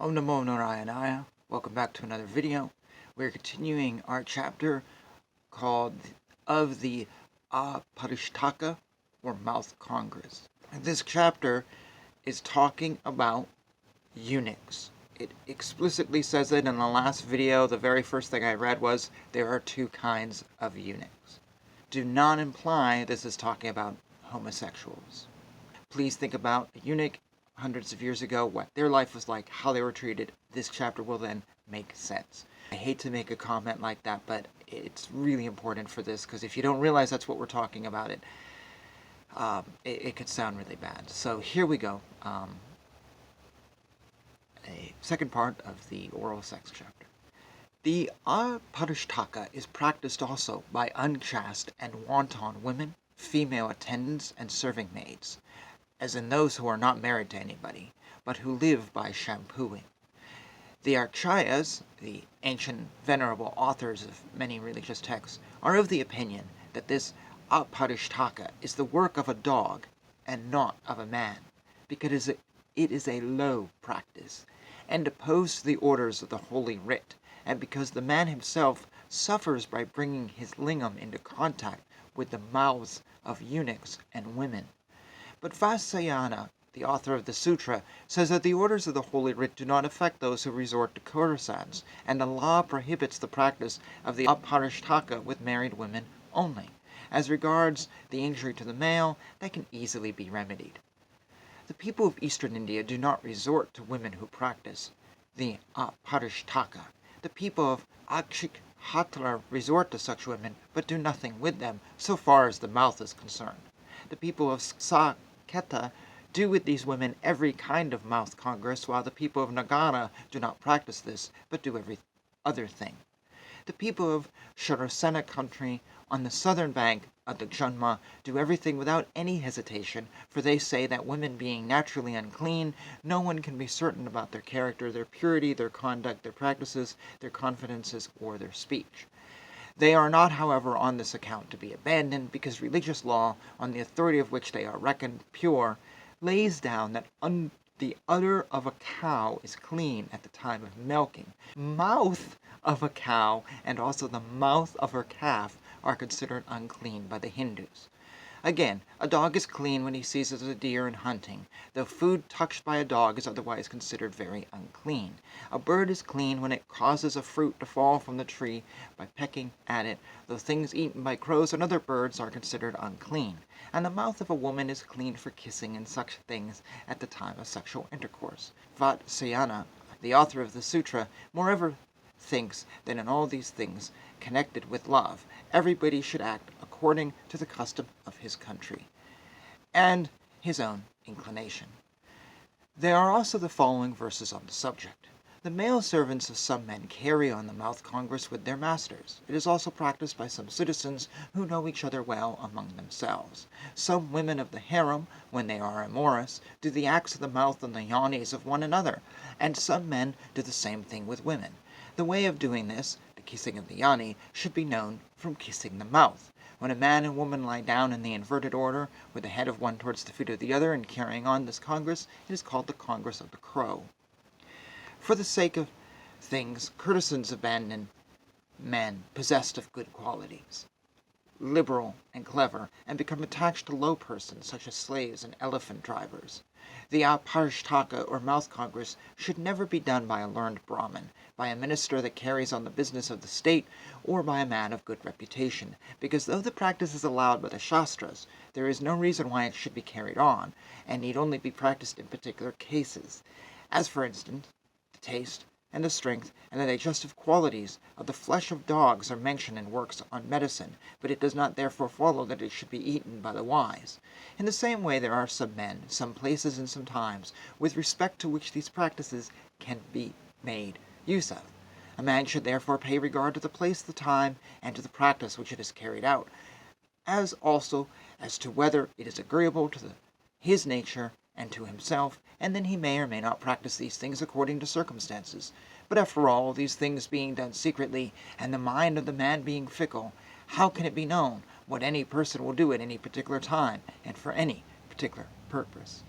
Om Namo Narayanaya. Welcome back to another video. We're continuing our chapter called of the Aparishtaka, or Mouth Congress. And this chapter is talking about eunuchs. It explicitly says it in the last video. The very first thing I read was there are two kinds of eunuchs. Do not imply this is talking about homosexuals. Please think about a eunuch hundreds of years ago, what their life was like, how they were treated. This chapter will then make sense. I hate to make a comment like that, but it's really important for this, because if you don't realize that's what we're talking about, it could sound really bad. So here we go. A second part of the oral sex chapter. The Aparishtaka is practiced also by unchaste and wanton women, female attendants, and serving maids, as in those who are not married to anybody, but who live by shampooing. The Archayas, the ancient venerable authors of many religious texts, are of the opinion that this Aparishtaka is the work of a dog and not of a man, because it is a low practice, and opposed to the orders of the Holy Writ, and because the man himself suffers by bringing his lingam into contact with the mouths of eunuchs and women. But Vatsayana, the author of the sutra, says that the orders of the Holy Writ do not affect those who resort to courtesans, and the law prohibits the practice of the Aparishtaka with married women only. As regards the injury to the male, that can easily be remedied. The people of eastern India do not resort to women who practice the Aparishtaka. The people of Akshikhatla resort to such women, but do nothing with them so far as the mouth is concerned. The people of Saketa do with these women every kind of mouth congress, while the people of Nagara do not practice this, but do every other thing. The people of Sharasena country on the southern bank of the Janma do everything without any hesitation, for they say that women being naturally unclean, no one can be certain about their character, their purity, their conduct, their practices, their confidences, or their speech. They are not, however, on this account to be abandoned, because religious law, on the authority of which they are reckoned pure, lays down that the udder of a cow is clean at the time of milking. Mouth of a cow and also the mouth of her calf are considered unclean by the Hindus. Again, a dog is clean when he seizes a deer in hunting, though food touched by a dog is otherwise considered very unclean. A bird is clean when it causes a fruit to fall from the tree by pecking at it, though things eaten by crows and other birds are considered unclean. And the mouth of a woman is clean for kissing and such things at the time of sexual intercourse. Vatsayana, the author of the sutra, moreover thinks that in all these things connected with love, everybody should act according to the custom of his country and his own inclination. There are also the following verses on the subject. The male servants of some men carry on the mouth congress with their masters. It is also practiced by some citizens who know each other well among themselves. Some women of the harem, when they are amorous, do the acts of the mouth and the yonis of one another, and some men do the same thing with women. The way of doing this, the kissing of the yoni, should be known from kissing the mouth. When a man and woman lie down in the inverted order, with the head of one towards the feet of the other, and carrying on this congress, it is called the Congress of the Crow. For the sake of things, courtesans abandon men possessed of good qualities, liberal and clever, and become attached to low persons, such as slaves and elephant drivers. The Aparishtaka, or mouth congress, should never be done by a learned Brahmin, by a minister that carries on the business of the state, or by a man of good reputation, because though the practice is allowed by the Shastras, there is no reason why it should be carried on, and need only be practiced in particular cases, as for instance, the taste and the strength and the digestive qualities of the flesh of dogs are mentioned in works on medicine, but it does not therefore follow that it should be eaten by the wise. In the same way there are some men, some places, and some times, with respect to which these practices can be made use of. A man should therefore pay regard to the place, the time, and to the practice which it is carried out, as also as to whether it is agreeable to his nature and to himself, and then he may or may not practice these things according to circumstances. But after all, these things being done secretly, and the mind of the man being fickle, how can it be known what any person will do at any particular time, and for any particular purpose?